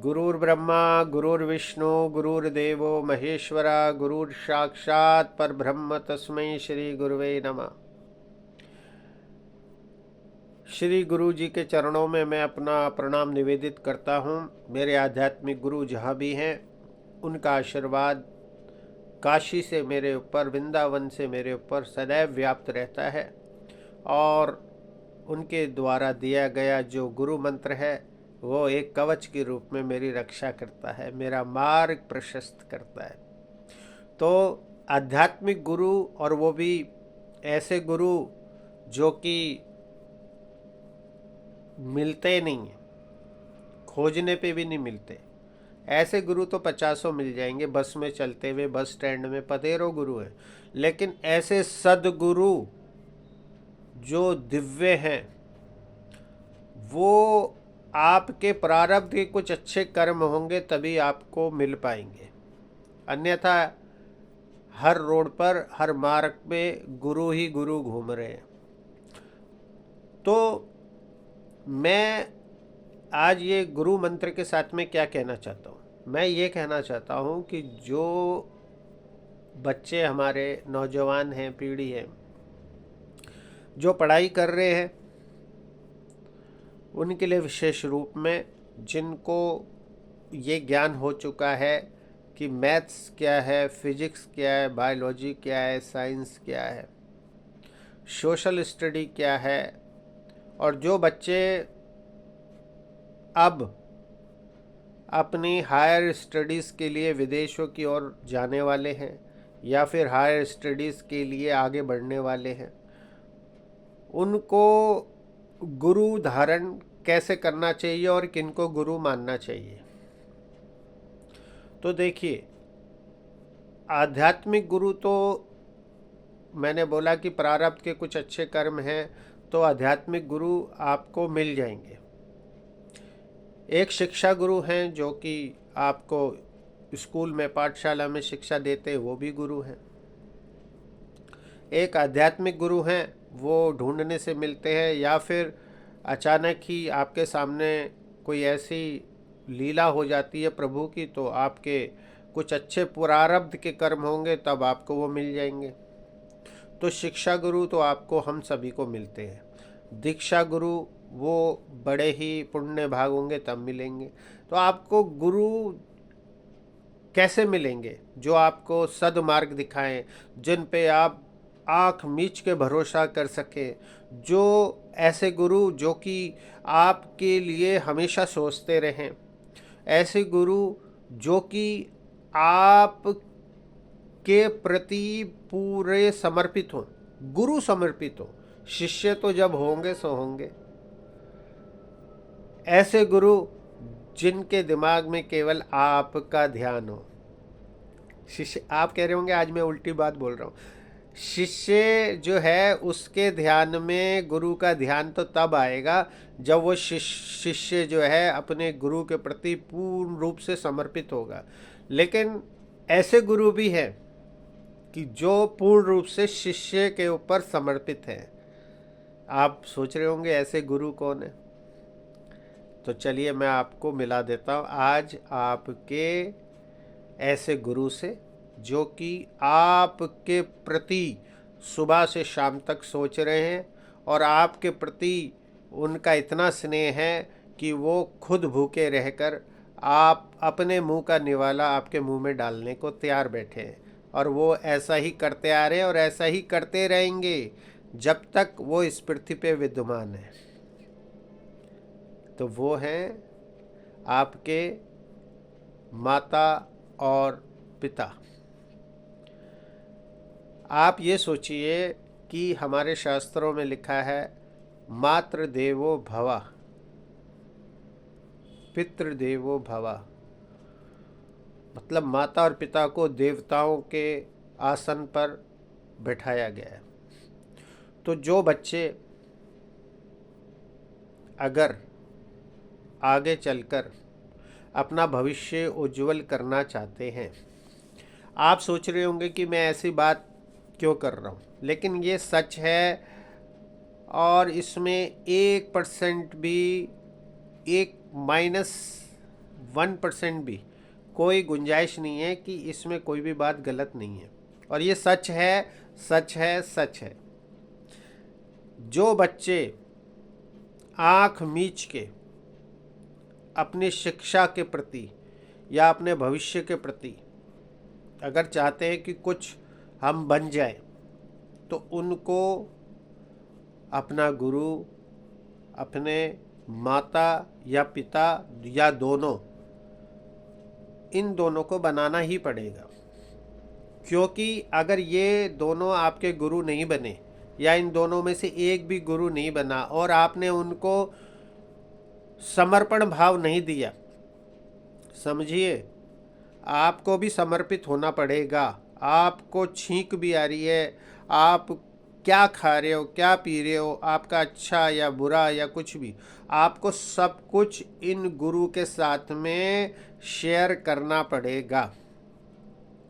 गुरुर्ब्रह्मा गुरुर्विष्णु गुरुर्देवो महेश्वरा गुरुर्साक्षात् परब्रह्म तस्मै श्री गुरुवे नमः। श्री गुरु जी के चरणों में मैं अपना प्रणाम निवेदित करता हूँ। मेरे आध्यात्मिक गुरु जहाँ भी हैं उनका आशीर्वाद काशी से मेरे ऊपर, वृंदावन से मेरे ऊपर सदैव व्याप्त रहता है और उनके द्वारा दिया गया जो गुरु मंत्र है वो एक कवच के रूप में मेरी रक्षा करता है, मेरा मार्ग प्रशस्त करता है। तो आध्यात्मिक गुरु, और वो भी ऐसे गुरु जो कि मिलते नहीं हैं, खोजने पे भी नहीं मिलते। ऐसे गुरु तो पचासों मिल जाएंगे, बस में चलते हुए, बस स्टैंड में पतेरों गुरु हैं। लेकिन ऐसे सदगुरु जो दिव्य हैं, वो आपके प्रारब्ध के कुछ अच्छे कर्म होंगे तभी आपको मिल पाएंगे। अन्यथा हर रोड पर, हर मार्ग पे गुरु ही गुरु घूम रहे हैं। तो मैं आज ये गुरु मंत्र के साथ में क्या कहना चाहता हूँ, मैं ये कहना चाहता हूँ कि जो बच्चे हमारे नौजवान हैं, पीढ़ी है, जो पढ़ाई कर रहे हैं, उनके लिए विशेष रूप में, जिनको ये ज्ञान हो चुका है कि मैथ्स क्या है, फिजिक्स क्या है, बायोलॉजी क्या है, साइंस क्या है, सोशल स्टडी क्या है, और जो बच्चे अब अपनी हायर स्टडीज़ के लिए विदेशों की ओर जाने वाले हैं या फिर हायर स्टडीज़ के लिए आगे बढ़ने वाले हैं, उनको गुरु धारण कैसे करना चाहिए और किनको गुरु मानना चाहिए। तो देखिए, आध्यात्मिक गुरु तो मैंने बोला कि प्रारब्ध के कुछ अच्छे कर्म हैं तो आध्यात्मिक गुरु आपको मिल जाएंगे। एक शिक्षा गुरु हैं जो कि आपको स्कूल में, पाठशाला में शिक्षा देते, वो भी गुरु हैं। एक आध्यात्मिक गुरु हैं, वो ढूंढने से मिलते हैं या फिर अचानक ही आपके सामने कोई ऐसी लीला हो जाती है प्रभु की, तो आपके कुछ अच्छे प्रारब्ध के कर्म होंगे तब आपको वो मिल जाएंगे। तो शिक्षा गुरु तो आपको हम सभी को मिलते हैं। दीक्षा गुरु वो बड़े ही पुण्य भाग होंगे तब मिलेंगे। तो आपको गुरु कैसे मिलेंगे? जो आपको सदमार्ग दिखाएं, जिन पे आप आँख मीच के भरोसा कर सकें। जो ऐसे गुरु जो कि आपके लिए हमेशा सोचते रहें, ऐसे गुरु जो कि आप के प्रति पूरे समर्पित हों, गुरु समर्पित हो। शिष्य तो जब होंगे सो होंगे। ऐसे गुरु जिनके दिमाग में केवल आपका ध्यान हो। शिष्य, आप कह रहे होंगे आज मैं उल्टी बात बोल रहा हूँ। शिष्य जो है उसके ध्यान में गुरु का ध्यान तो तब आएगा जब वो शिष्य जो है अपने गुरु के प्रति पूर्ण रूप से समर्पित होगा। लेकिन ऐसे गुरु भी हैं कि जो पूर्ण रूप से शिष्य के ऊपर समर्पित हैं। आप सोच रहे होंगे ऐसे गुरु कौन है? तो चलिए मैं आपको मिला देता हूँ आज आपके ऐसे गुरु से जो कि आपके प्रति सुबह से शाम तक सोच रहे हैं और आपके प्रति उनका इतना स्नेह है कि वो खुद भूखे रहकर आप अपने मुंह का निवाला आपके मुंह में डालने को तैयार बैठे हैं। और वो ऐसा ही करते आ रहे हैं और ऐसा ही करते रहेंगे जब तक वो इस पृथ्वी पे विद्यमान है। तो वो हैं आपके माता और पिता। आप ये सोचिए कि हमारे शास्त्रों में लिखा है मातृ देवो भव, पितृदेवो भव। मतलब माता और पिता को देवताओं के आसन पर बैठाया गया है। तो जो बच्चे अगर आगे चलकर अपना भविष्य उज्जवल करना चाहते हैं, आप सोच रहे होंगे कि मैं ऐसी बात क्यों कर रहा हूँ, लेकिन ये सच है और इसमें 1% भी, एक 1% भी कोई गुंजाइश नहीं है कि इसमें कोई भी बात गलत नहीं है। और ये सच है, सच है, सच है। जो बच्चे आँख मीच के अपनी शिक्षा के प्रति या अपने भविष्य के प्रति अगर चाहते हैं कि कुछ हम बन जाए, तो उनको अपना गुरु, अपने माता या पिता या दोनों, इन दोनों को बनाना ही पड़ेगा। क्योंकि अगर ये दोनों आपके गुरु नहीं बने या इन दोनों में से एक भी गुरु नहीं बना और आपने उनको समर्पण भाव नहीं दिया, समझिए आपको भी समर्पित होना पड़ेगा। आपको छींक भी आ रही है, आप क्या खा रहे हो, क्या पी रहे हो, आपका अच्छा या बुरा या कुछ भी, आपको सब कुछ इन गुरु के साथ में शेयर करना पड़ेगा।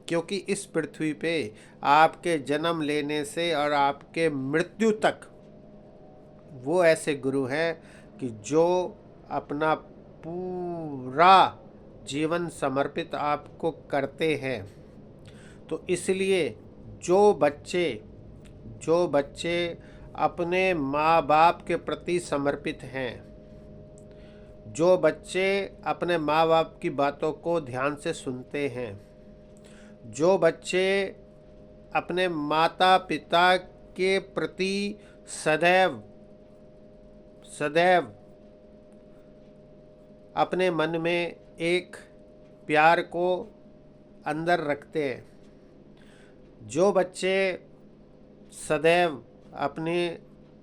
क्योंकि इस पृथ्वी पे आपके जन्म लेने से और आपके मृत्यु तक वो ऐसे गुरु हैं कि जो अपना पूरा जीवन समर्पित आपको करते हैं। तो इसलिए जो बच्चे अपने माँ बाप के प्रति समर्पित हैं, जो बच्चे अपने माँ बाप की बातों को ध्यान से सुनते हैं, जो बच्चे अपने माता पिता के प्रति सदैव सदैव अपने मन में एक प्यार को अंदर रखते हैं, जो बच्चे सदैव अपनी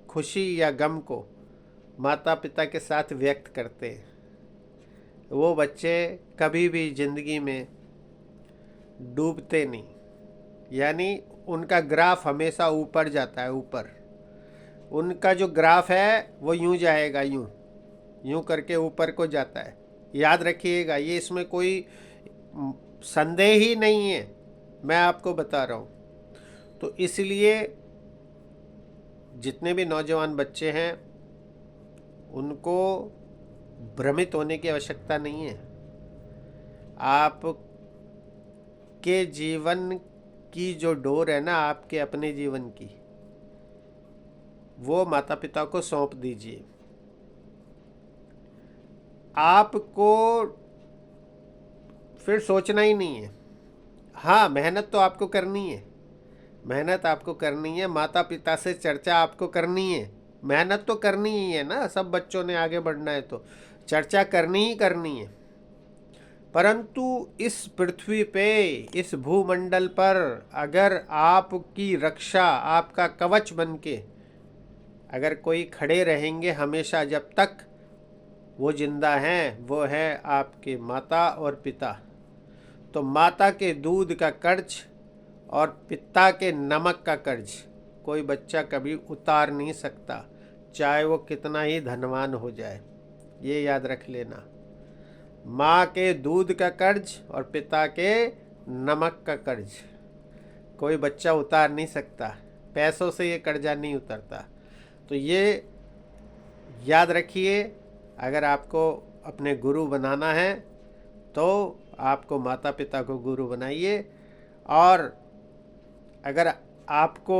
खुशी या गम को माता पिता के साथ व्यक्त करते हैं, वो बच्चे कभी भी ज़िंदगी में डूबते नहीं। यानी उनका ग्राफ हमेशा ऊपर जाता है, ऊपर। उनका जो ग्राफ है वो यूं जाएगा, यूं करके ऊपर को जाता है। याद रखिएगा, ये इसमें कोई संदेह ही नहीं है, मैं आपको बता रहा हूँ। तो इसलिए जितने भी नौजवान बच्चे हैं उनको भ्रमित होने की आवश्यकता नहीं है। आप के जीवन की जो डोर है ना, आपके अपने जीवन की, वो माता पिता को सौंप दीजिए। आपको फिर सोचना ही नहीं है। हाँ, मेहनत तो आपको करनी है, मेहनत आपको करनी है, माता पिता से चर्चा आपको करनी है, मेहनत तो करनी ही है ना। सब बच्चों ने आगे बढ़ना है तो चर्चा करनी ही करनी है। परंतु इस पृथ्वी पे, इस भूमंडल पर अगर आपकी रक्षा, आपका कवच बनके अगर कोई खड़े रहेंगे हमेशा, जब तक वो जिंदा हैं, वो है आपके माता और पिता। तो माता के दूध का कर्ज और पिता के नमक का कर्ज कोई बच्चा कभी उतार नहीं सकता, चाहे वो कितना ही धनवान हो जाए। ये याद रख लेना, माँ के दूध का कर्ज और पिता के नमक का कर्ज कोई बच्चा उतार नहीं सकता। पैसों से ये कर्जा नहीं उतरता। तो ये याद रखिए, अगर आपको अपने गुरु बनाना है तो आपको माता पिता को गुरु बनाइए। और अगर आपको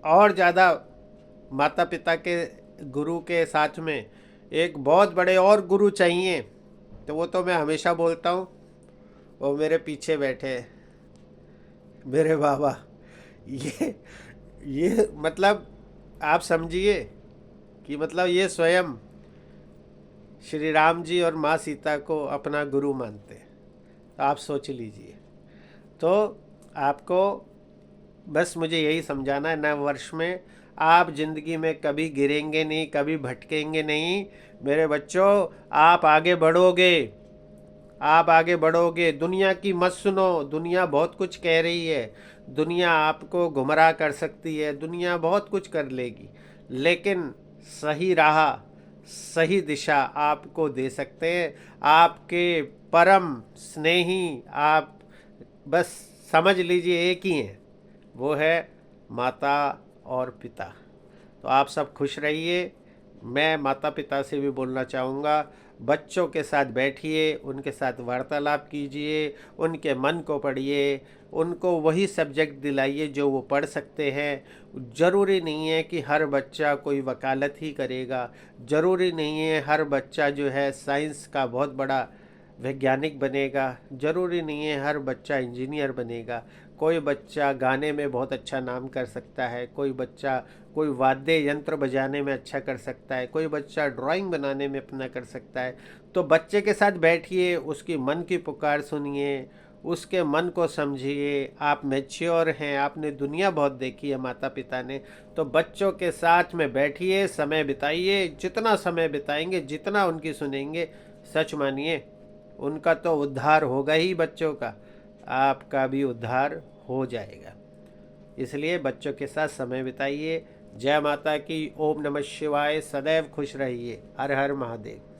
और ज़्यादा माता पिता के गुरु के साथ में एक बहुत बड़े और गुरु चाहिए, तो वो तो मैं हमेशा बोलता हूँ, वो मेरे पीछे बैठे हैं, मेरे बाबा। ये मतलब आप समझिए कि मतलब ये स्वयं श्री राम जी और माँ सीता को अपना गुरु मानते हैं। तो आप सोच लीजिए। तो आपको बस मुझे यही समझाना है, नए वर्ष में आप ज़िंदगी में कभी गिरेंगे नहीं, कभी भटकेंगे नहीं मेरे बच्चों। आप आगे बढ़ोगे, आप आगे बढ़ोगे। दुनिया की मत सुनो, दुनिया बहुत कुछ कह रही है, दुनिया आपको गुमराह कर सकती है, दुनिया बहुत कुछ कर लेगी, लेकिन सही राह, सही दिशा आपको दे सकते हैं आपके परम स्नेही। आप बस समझ लीजिए एक ही हैं, वो है माता और पिता। तो आप सब खुश रहिए, मैं माता पिता से भी बोलना चाहूँगा, बच्चों के साथ बैठिए, उनके साथ वार्तालाप कीजिए, उनके मन को पढ़िए, उनको वही सब्जेक्ट दिलाइए जो वो पढ़ सकते हैं। ज़रूरी नहीं है कि हर बच्चा कोई वकालत ही करेगा, ज़रूरी नहीं है हर बच्चा जो है साइंस का बहुत बड़ा वैज्ञानिक बनेगा, ज़रूरी नहीं है हर बच्चा इंजीनियर बनेगा। कोई बच्चा गाने में बहुत अच्छा नाम कर सकता है, कोई बच्चा कोई वाद्य यंत्र बजाने में अच्छा कर सकता है, कोई बच्चा ड्राइंग बनाने में अपना कर सकता है। तो बच्चे के साथ बैठिए, उसकी मन की पुकार सुनिए, उसके मन को समझिए। आप मैच्योर हैं, आपने दुनिया बहुत देखी है माता पिता ने, तो बच्चों के साथ में बैठिए, समय बिताइए। जितना समय बिताएंगे, जितना उनकी सुनेंगे, सच मानिए उनका तो उद्धार होगा ही, बच्चों का आपका भी उद्धार हो जाएगा। इसलिए बच्चों के साथ समय बिताइए। जय माता की। ओम नमः शिवाय। सदैव खुश रहिए। हर हर महादेव।